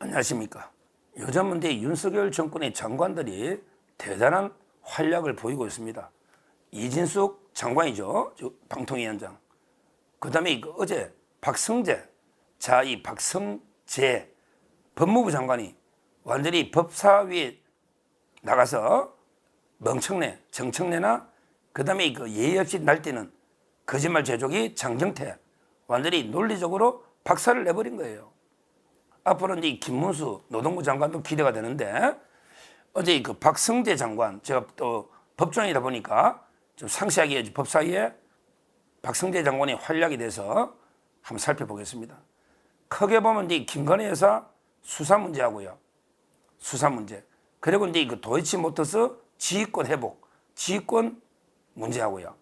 안녕하십니까. 요즘 문제 윤석열 정권의 장관들이 대단한 활약을 보이고 있습니다. 이진숙 장관이죠. 방통위원장. 그 다음에 어제 박성재. 자, 이 박성재 법무부 장관이 완전히 법사위에 나가서 멍청내, 정청래나 그 다음에 예의 없이 날뛰는 거짓말 제조기 장경태 완전히 논리적으로 박살을 내버린 거예요. 앞으로 이제 김문수 노동부 장관도 기대가 되는데 어제 그 박성재 장관 제가 또 법조인이다 보니까 좀 상세하게 법사위에 박성재 장관의 활약에 대해서 한번 살펴보겠습니다. 크게 보면 이제 김건희 여사 수사 문제하고요. 수사 문제. 그리고 이제 그 도이치모터스 지휘권 회복, 지휘권 문제하고요.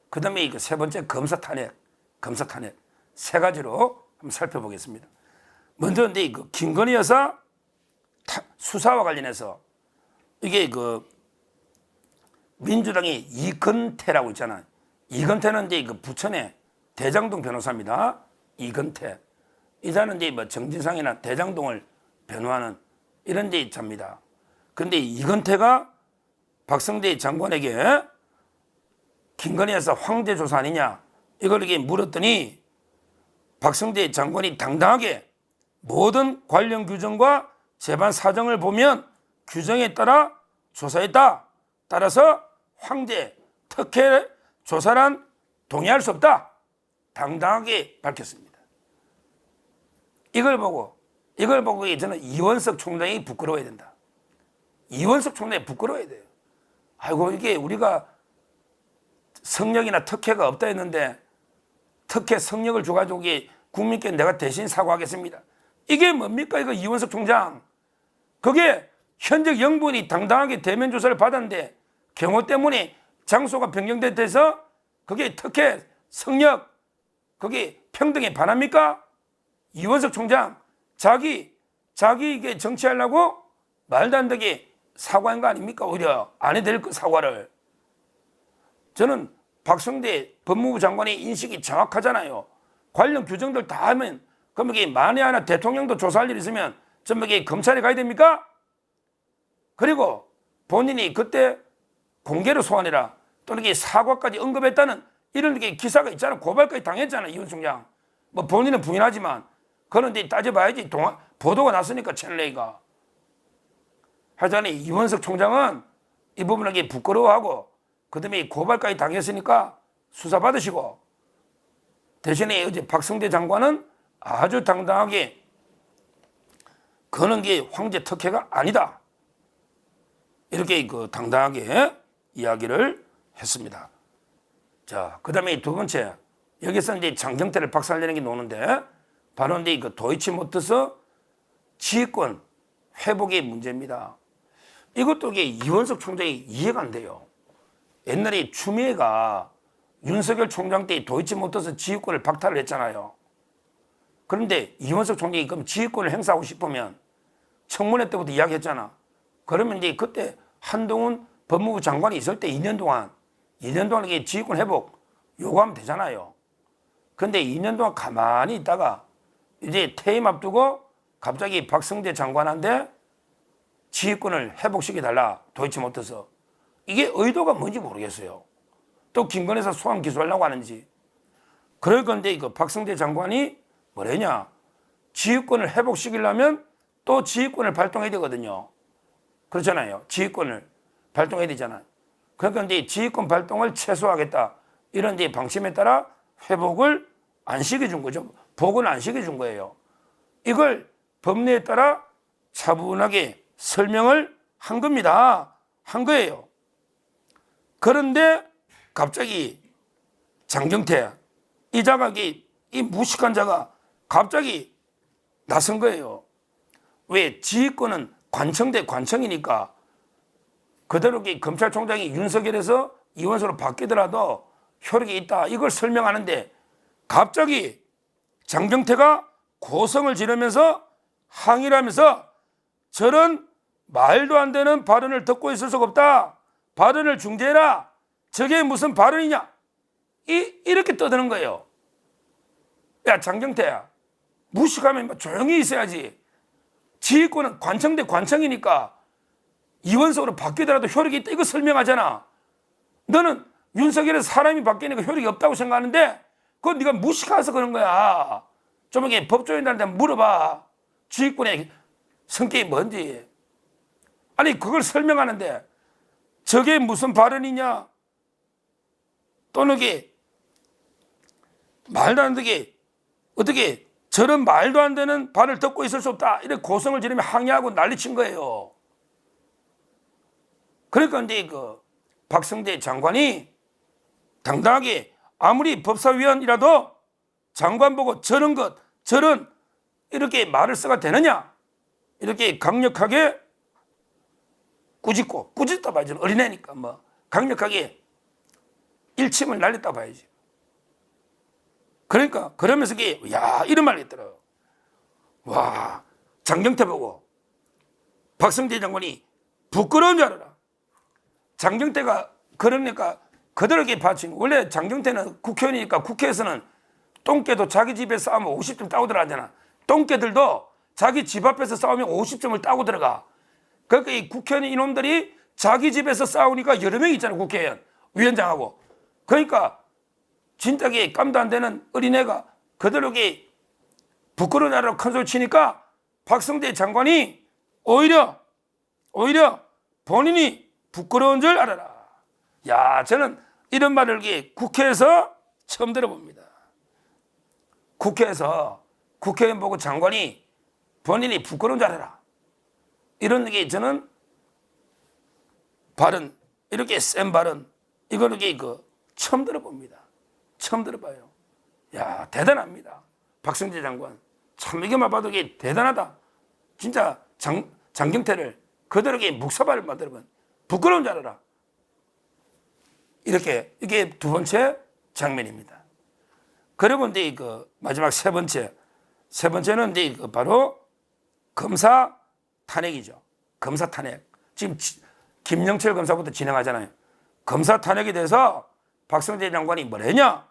그 다음에 세 번째 검사 탄핵 세 가지로 한번 살펴보겠습니다. 먼저 이제 그 김건희 여사 수사와 관련해서 이게 그 민주당의 이건태라고 있잖아요. 이건태는 이제 그 부천의 대장동 변호사입니다. 이건태. 이 사람은 이제 뭐 정진상이나 대장동을 변호하는 이런 데 자입니다. 그런데 이건태가 박성재 장관에게 김건희 여사 황제 조사 아니냐 이걸 이렇게 물었더니 박성재 장관이 당당하게 모든 관련 규정과 재반 사정을 보면 규정에 따라 조사했다. 따라서 황제 특혜 조사란 동의할 수 없다. 당당하게 밝혔습니다. 이걸 보고 저는 이원석 총장이 부끄러워야 된다. 이원석 총장이 부끄러워야 돼요. 아이고 이게 우리가 성역이나 특혜가 없다 했는데 특혜 성역을 줘가지고 국민께 내가 대신 사과하겠습니다. 이게 뭡니까 이거 이원석 총장. 그게 현직 영부인이 당당하게 대면 조사를 받았는데 경호 때문에 장소가 변경돼서 그게 특혜 성역 그게 평등에 반합니까? 이원석 총장 자기 이게 정치하려고 말도 안 되게 사과한 거 아닙니까? 오히려 안 해야 될 사과를. 저는 박성재 법무부 장관의 인식이 정확하잖아요. 관련 규정들 다 하면 그럼 이게 만에 하나 대통령도 조사할 일 있으면 전부 이게 검찰에 가야 됩니까? 그리고 본인이 그때 공개로 소환해라 또는 이게 사과까지 언급했다는 이런 게 기사가 있잖아. 고발까지 당했잖아. 이원 총장. 뭐 본인은 부인하지만 그런데 따져봐야지. 보도가 났으니까 채널A가. 하여튼 이원석 총장은 이 부분에 부끄러워하고 그 다음에 고발까지 당했으니까 수사 받으시고 대신에 어제 박성재 장관은 아주 당당하게 그는 게 황제 특혜가 아니다. 이렇게 당당하게 이야기를 했습니다. 자, 그 다음에 두 번째. 여기서 이제 장경태를 박살내는 게 나오는데 바로 이제 도이치모터스 지휘권 회복의 문제입니다. 이것도 이원석 총장이 이해가 안 돼요. 옛날에 추미애가 윤석열 총장 때 도이치모터스 지휘권을 박탈을 했잖아요. 그런데 이원석 총장이 그럼 지휘권을 행사하고 싶으면 청문회 때부터 이야기했잖아. 그러면 이제 그때 한동훈 법무부 장관이 있을 때 2년 동안 이게 지휘권 회복 요구하면 되잖아요. 그런데 2년 동안 가만히 있다가 이제 퇴임 앞두고 갑자기 박성재 장관한테 지휘권을 회복시켜달라. 도이치모터스. 이게 의도가 뭔지 모르겠어요. 또 김건희 여사 소환 기소하려고 하는지. 그럴 건데 박성재 장관이 뭐래냐. 지휘권을 회복시키려면 또 지휘권을 발동해야 되거든요. 그렇잖아요. 지휘권을 발동해야 되잖아요. 그러니까 이제 지휘권 발동을 최소화하겠다. 이런 이제 방침에 따라 회복을 안 시켜준 거죠. 복원을 안 시켜준 거예요. 이걸 법례에 따라 차분하게 설명을 한 겁니다. 한 거예요. 그런데 갑자기 장경태 이 자가 이 무식한 자가 갑자기 나선 거예요. 왜? 지휘권은 관청이니까 그대로 검찰총장이 윤석열에서 이원수로 바뀌더라도 효력이 있다. 이걸 설명하는데 갑자기 장경태가 고성을 지르면서 항의를 하면서 저런 말도 안 되는 발언을 듣고 있을 수가 없다. 발언을 중재해라. 저게 무슨 발언이냐. 이렇게 떠드는 거예요. 야 장경태야 무식하면 조용히 있어야지. 지휘권은 관청 대 관청이니까 이원석으로 바뀌더라도 효력이 있다. 이거 설명하잖아. 너는 윤석열의 사람이 바뀌니까 효력이 없다고 생각하는데 그건 네가 무식해서 그런 거야. 좀 이렇게 법조인들한테 물어봐. 지휘권의 성격이 뭔지. 아니 그걸 설명하는데 저게 무슨 발언이냐? 또는 이게 말도 안 되게 어떻게 저런 말도 안 되는 발을 듣고 있을 수 없다. 이렇게 고성을 지르며 항의하고 난리친 거예요. 그러니까 이제 그 박성재 장관이 당당하게 아무리 법사위원이라도 장관 보고 저런 이렇게 말을 써가 되느냐? 이렇게 강력하게 꾸짖다 봐야지. 어린애니까 뭐 강력하게 일침을 날렸다 봐야지. 그러니까 그러면서 이게 이런 말이 있더라고. 와, 장경태 보고 박성재 장관이 부끄러운 줄 알아라. 장경태가 그러니까 그대로 이렇게 받친. 원래 장경태는 국회의원이니까 국회에서는 똥개도 자기 집에 싸우면 50점 따고 들어가잖아. 똥개들도 자기 집 앞에서 싸우면 50점을 따고 들어가. 그러니까 이 국회의원 이놈들이 자기 집에서 싸우니까 여러 명 있잖아. 국회의원 위원장하고. 그러니까 진작에 깜도 안 되는 어린애가 그대로 이렇게 부끄러운 나라로 큰 소리 치니까 박성재 장관이 오히려 본인이 부끄러운 줄 알아라. 야, 저는 이런 말을 국회에서 처음 들어봅니다. 국회에서 국회의원 보고 장관이 본인이 부끄러운 줄 알아라. 이런 게 저는 발언, 이렇게 센 발언, 이거는 처음 들어봅니다. 처음 들어봐요. 야, 대단합니다. 박성재 장관. 참 이게만 봐도 이게 대단하다. 진짜 장경태를 그대로 묵사발을 만들어본 부끄러운 줄 알아라. 이게 두 번째 장면입니다. 그리고 이제 마지막 세 번째는 이제 바로 검사 탄핵이죠. 검사 탄핵. 지금 김영철 검사부터 진행하잖아요. 검사 탄핵에 대해서 박성재 장관이 뭐랬냐?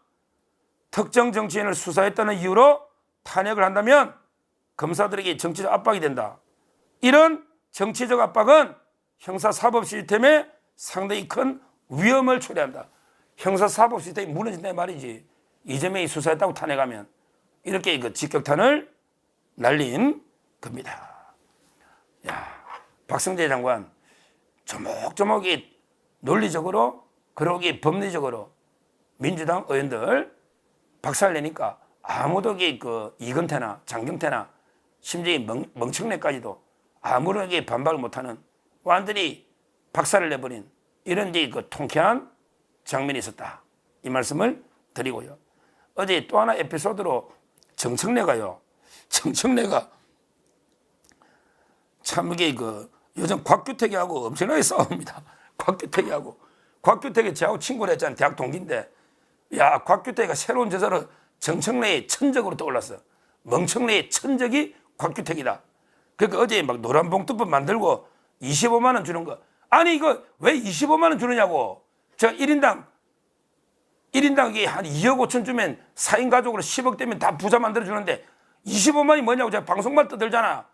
특정 정치인을 수사했다는 이유로 탄핵을 한다면 검사들에게 정치적 압박이 된다. 이런 정치적 압박은 형사사법 시스템에 상당히 큰 위험을 초래한다. 형사사법 시스템이 무너진다 말이지. 이재명이 수사했다고 탄핵하면 이렇게 직격탄을 날린 겁니다. 야, 박성재 장관 조목조목이 논리적으로 그러기 법리적으로 민주당 의원들 박살내니까 아무도 이건태나 장경태나 심지어 멍청래까지도 아무런 반박을 못하는 완전히 박살을 내버린 이런 통쾌한 장면이 있었다. 이 말씀을 드리고요. 어제 또 하나 에피소드로 정청래가 참 이게 요즘 곽규택이하고 엄청나게 싸웁니다. 곽규택이 저하고 친구를 했잖아요. 대학 동기인데. 야, 곽규택이가 새로운 저자로 정청래의 천적으로 떠올랐어. 멍청래의 천적이 곽규택이다. 그러니까 어제 노란 봉투법 만들고 25만 원 주는 거. 아니 이거 왜 25만 원 주느냐고. 제가 1인당 이게 한 2억 5천 주면 4인 가족으로 10억 되면 다 부자 만들어주는데 25만이 뭐냐고 제가 방송만 떠들잖아.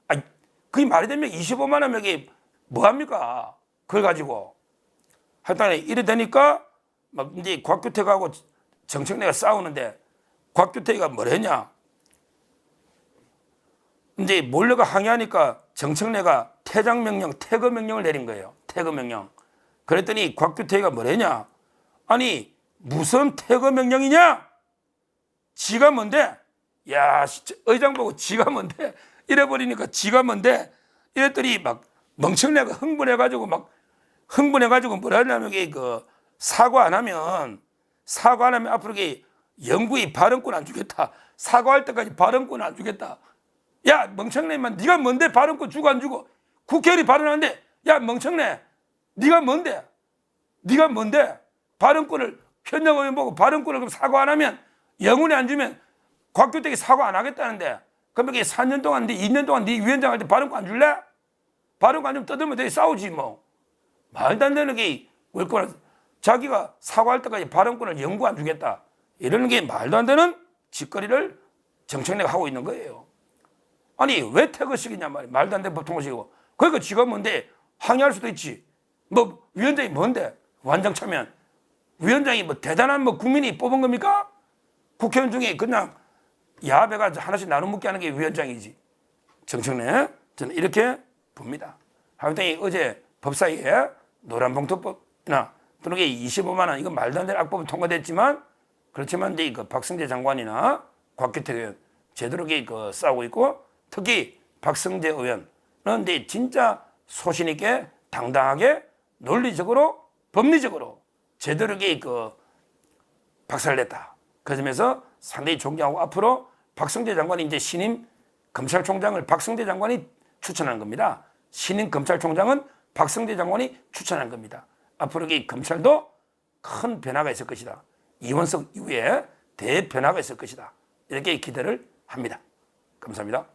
아니, 그게 말이 되면 25만 원면 이게 뭐합니까? 그걸 가지고. 하여튼 이래 되니까 막 이제 곽규택하고 정청래가 싸우는데 곽규택이가 뭐랬냐? 이제 몰려가 항의하니까 정청래가 퇴거 명령을 내린 거예요. 퇴거 명령. 그랬더니 곽규택이가 뭐랬냐? 아니 무슨 퇴거 명령이냐? 지가 뭔데? 야, 의장 보고 지가 뭔데? 이래버리니까 지가 뭔데? 이랬더니 막 멍청내가 흥분해가지고 뭐라 하냐면 사과 안 하면 앞으로 영구히 발언권 안 주겠다. 사과할 때까지 발언권 안 주겠다. 야, 멍청내만 네가 뭔데 발언권 주고 안 주고 국회의원이 발언하는데 야, 멍청내 네가 뭔데 발언권을 현역 의원 보고 발언권을 그럼 사과 안 하면 영원히 안 주면 곽규택이 사과 안 하겠다는데 그럼 이게 4년 동안 2년 동안 네 위원장 할 때 발언권 안 줄래? 발언권 안 주면 떠들면 되게 싸우지 뭐. 말도 안 되는 게 월권을 자기가 사과할 때까지 발언권을 영구 안 주겠다. 이러는 게 말도 안 되는 짓거리를 정청래가 하고 있는 거예요. 아니 왜 퇴거시키냐 말이야. 말도 안 되는 법 통과시키고. 그러니까 지가 뭔데 항의할 수도 있지. 뭐 위원장이 뭔데 완장차면 위원장이 뭐 대단한 뭐 국민이 뽑은 겁니까? 국회의원 중에 그냥 야배가 하나씩 나눠 먹게 하는 게 위원장이지. 정청래 저는 이렇게 봅니다. 하여튼 어제 법사위에 노란봉투법이나 또는 25만 원 이건 말도 안 되는 악법은 통과됐지만 그렇지만 이제 그 박성재 장관이나 곽규택 의원 제대로 그 싸우고 있고 특히 박성재 의원은 이제 진짜 소신 있게 당당하게 논리적으로 법리적으로 제대로 그 박살냈다. 그 점에서 상당히 존경하고 앞으로 박성재 장관이 이제 신임 검찰총장을 박성재 장관이 추천한 겁니다. 신임 검찰총장은 박성재 장관이 추천한 겁니다. 앞으로 이 검찰도 큰 변화가 있을 것이다. 이원석 이후에 대변화가 있을 것이다. 이렇게 기대를 합니다. 감사합니다.